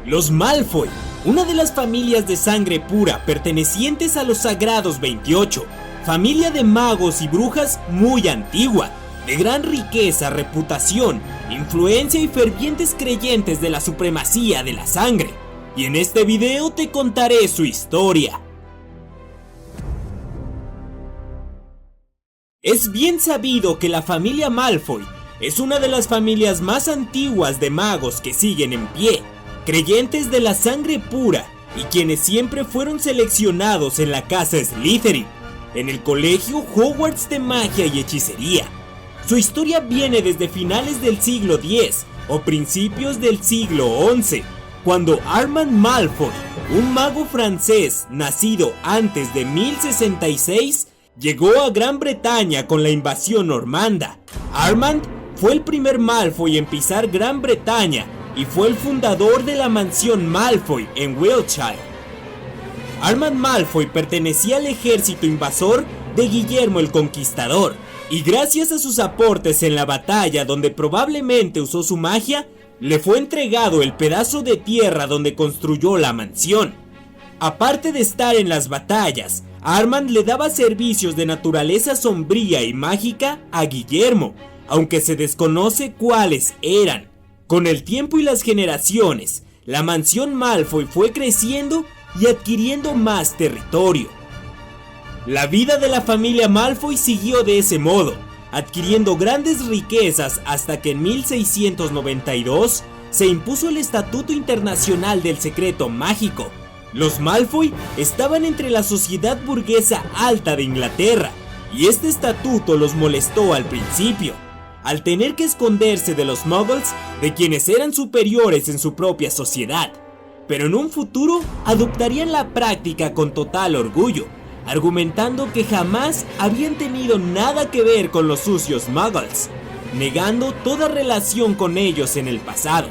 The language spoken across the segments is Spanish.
Los Malfoy, una de las familias de sangre pura pertenecientes a los Sagrados 28, familia de magos y brujas muy antigua, de gran riqueza, reputación, influencia y fervientes creyentes de la supremacía de la sangre. Y en este video te contaré su historia. Es bien sabido que la familia Malfoy es una de las familias más antiguas de magos que siguen en pie, creyentes de la sangre pura y quienes siempre fueron seleccionados en la casa Slytherin, en el colegio Hogwarts de magia y hechicería. Su historia viene desde finales del siglo X o principios del siglo XI, cuando Armand Malfoy, un mago francés nacido antes de 1066, llegó a Gran Bretaña con la invasión normanda. Armand fue el primer Malfoy en pisar Gran Bretaña y fue el fundador de la mansión Malfoy en Wiltshire. Armand Malfoy pertenecía al ejército invasor de Guillermo el Conquistador, y gracias a sus aportes en la batalla donde probablemente usó su magia, le fue entregado el pedazo de tierra donde construyó la mansión. Aparte de estar en las batallas, Armand le daba servicios de naturaleza sombría y mágica a Guillermo, aunque se desconoce cuáles eran. Con el tiempo y las generaciones, la mansión Malfoy fue creciendo y adquiriendo más territorio. La vida de la familia Malfoy siguió de ese modo, adquiriendo grandes riquezas hasta que en 1692 se impuso el Estatuto Internacional del Secreto Mágico. Los Malfoy estaban entre la sociedad burguesa alta de Inglaterra, y este estatuto los molestó al principio, al tener que esconderse de los muggles, de quienes eran superiores en su propia sociedad, pero en un futuro adoptarían la práctica con total orgullo, argumentando que jamás habían tenido nada que ver con los sucios muggles, negando toda relación con ellos en el pasado.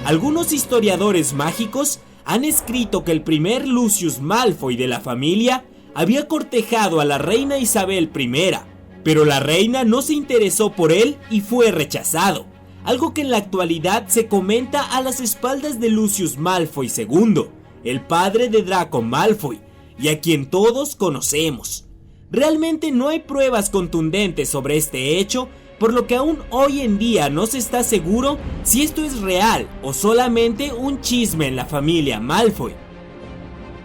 Algunos historiadores mágicos han escrito que el primer Lucius Malfoy de la familia había cortejado a la reina Isabel I, pero la reina no se interesó por él y fue rechazado, algo que en la actualidad se comenta a las espaldas de Lucius Malfoy II, el padre de Draco Malfoy, y a quien todos conocemos. Realmente no hay pruebas contundentes sobre este hecho, por lo que aún hoy en día no se está seguro si esto es real o solamente un chisme en la familia Malfoy.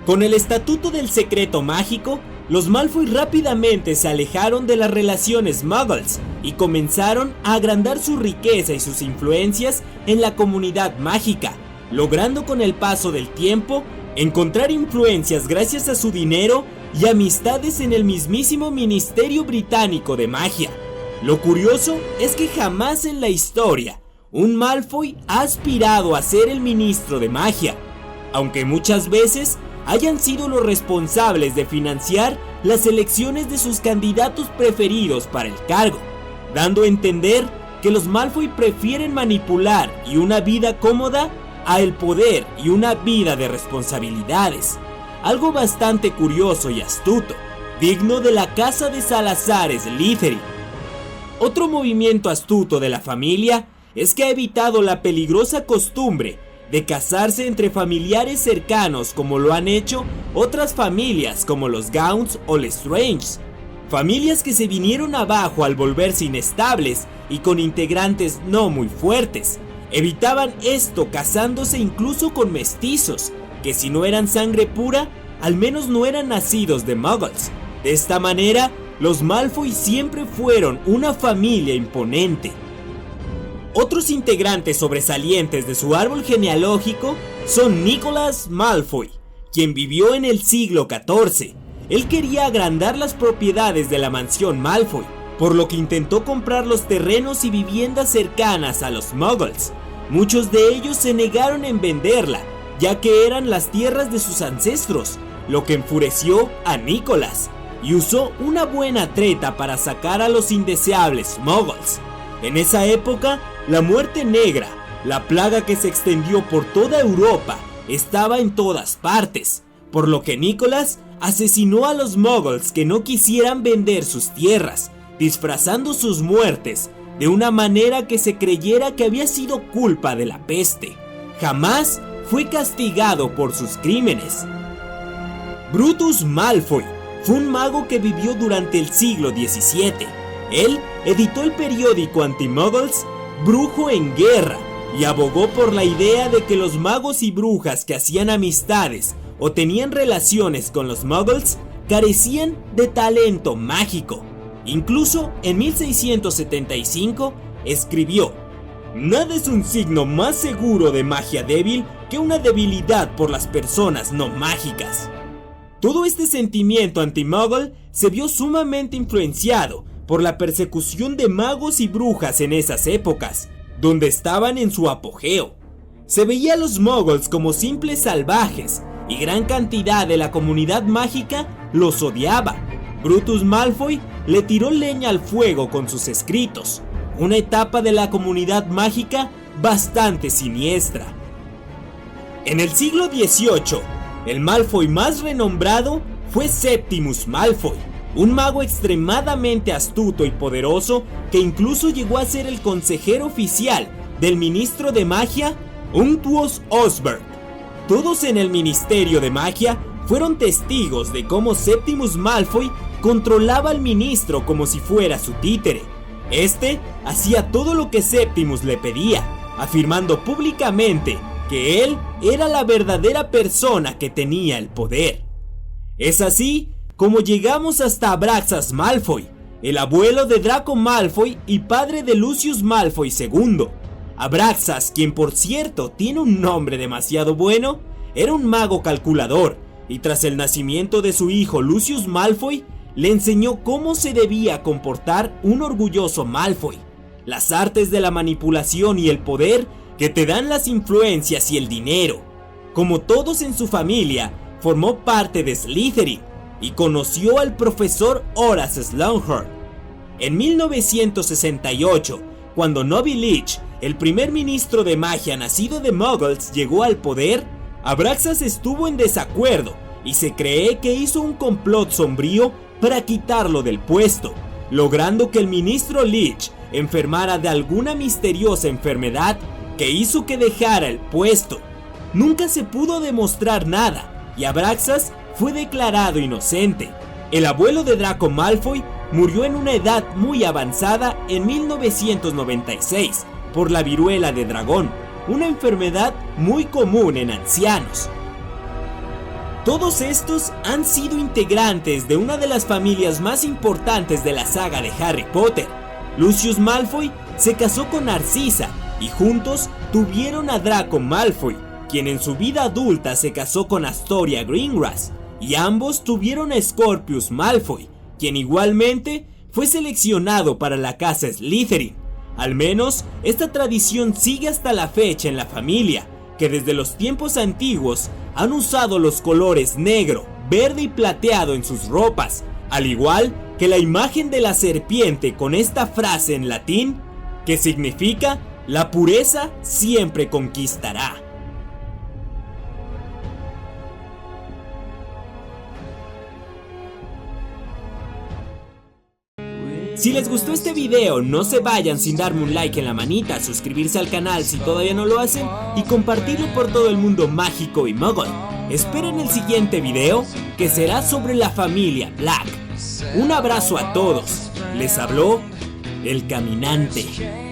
Con el Estatuto del Secreto Mágico, los Malfoy rápidamente se alejaron de las relaciones muggles y comenzaron a agrandar su riqueza y sus influencias en la comunidad mágica, logrando con el paso del tiempo encontrar influencias gracias a su dinero y amistades en el mismísimo Ministerio Británico de Magia. Lo curioso es que jamás en la historia un Malfoy ha aspirado a ser el ministro de magia, aunque muchas veces hayan sido los responsables de financiar las elecciones de sus candidatos preferidos para el cargo, dando a entender que los Malfoy prefieren manipular y una vida cómoda a el poder y una vida de responsabilidades, algo bastante curioso y astuto, digno de la casa de Salazar Slytherin. Otro movimiento astuto de la familia es que ha evitado la peligrosa costumbre de casarse entre familiares cercanos como lo han hecho otras familias como los Gaunts o Lestrange, familias que se vinieron abajo al volverse inestables y con integrantes no muy fuertes. Evitaban esto casándose incluso con mestizos, que si no eran sangre pura, al menos no eran nacidos de muggles. De esta manera, los Malfoy siempre fueron una familia imponente. Otros integrantes sobresalientes de su árbol genealógico son Nicholas Malfoy, quien vivió en el siglo XIV. Él quería agrandar las propiedades de la mansión Malfoy, por lo que intentó comprar los terrenos y viviendas cercanas a los muggles. Muchos de ellos se negaron en venderla, ya que eran las tierras de sus ancestros, lo que enfureció a Nicholas, y usó una buena treta para sacar a los indeseables muggles. En esa época, la muerte negra, la plaga que se extendió por toda Europa, estaba en todas partes, por lo que Nicholas asesinó a los muggles que no quisieran vender sus tierras, disfrazando sus muertes de una manera que se creyera que había sido culpa de la peste. Jamás fue castigado por sus crímenes. Brutus Malfoy fue un mago que vivió durante el siglo XVII. Él editó el periódico anti-muggles Brujo en Guerra y abogó por la idea de que los magos y brujas que hacían amistades o tenían relaciones con los muggles carecían de talento mágico. Incluso en 1675 escribió: "Nada es un signo más seguro de magia débil que una debilidad por las personas no mágicas". Todo este sentimiento anti-muggle se vio sumamente influenciado por la persecución de magos y brujas en esas épocas, donde estaban en su apogeo. Se veía a los muggles como simples salvajes, y gran cantidad de la comunidad mágica los odiaba. Brutus Malfoy le tiró leña al fuego con sus escritos, una etapa de la comunidad mágica bastante siniestra. En el siglo XVIII, el Malfoy más renombrado fue Septimus Malfoy, un mago extremadamente astuto y poderoso que incluso llegó a ser el consejero oficial del ministro de magia Unctuous Osberg. Todos en el Ministerio de Magia fueron testigos de cómo Septimus Malfoy controlaba al ministro como si fuera su títere. Este hacía todo lo que Septimus le pedía, afirmando públicamente que él era la verdadera persona que tenía el poder. Es así como llegamos hasta Abraxas Malfoy, el abuelo de Draco Malfoy y padre de Lucius Malfoy II. Abraxas, quien por cierto tiene un nombre demasiado bueno, era un mago calculador, y tras el nacimiento de su hijo Lucius Malfoy, le enseñó cómo se debía comportar un orgulloso Malfoy, las artes de la manipulación y el poder que te dan las influencias y el dinero. Como todos en su familia, formó parte de Slytherin y conoció al profesor Horace Slughorn. En 1968, cuando Novilich, el primer ministro de magia nacido de Muggles, llegó al poder, Abraxas estuvo en desacuerdo y se cree que hizo un complot sombrío para quitarlo del puesto, logrando que el ministro Leech enfermara de alguna misteriosa enfermedad que hizo que dejara el puesto. Nunca se pudo demostrar nada y Abraxas fue declarado inocente. El abuelo de Draco Malfoy murió en una edad muy avanzada en 1996 por la viruela de dragón, una enfermedad muy común en ancianos. Todos estos han sido integrantes de una de las familias más importantes de la saga de Harry Potter. Lucius Malfoy se casó con Narcisa y juntos tuvieron a Draco Malfoy, quien en su vida adulta se casó con Astoria Greengrass, y ambos tuvieron a Scorpius Malfoy, quien igualmente fue seleccionado para la casa Slytherin. Al menos esta tradición sigue hasta la fecha en la familia, que desde los tiempos antiguos han usado los colores negro, verde y plateado en sus ropas, al igual que la imagen de la serpiente con esta frase en latín, que significa "la pureza siempre conquistará". Si les gustó este video, no se vayan sin darme un like en la manita, suscribirse al canal si todavía no lo hacen y compartirlo por todo el mundo mágico y muggle. Esperen el siguiente video, que será sobre la familia Black. Un abrazo a todos, les habló el Caminante.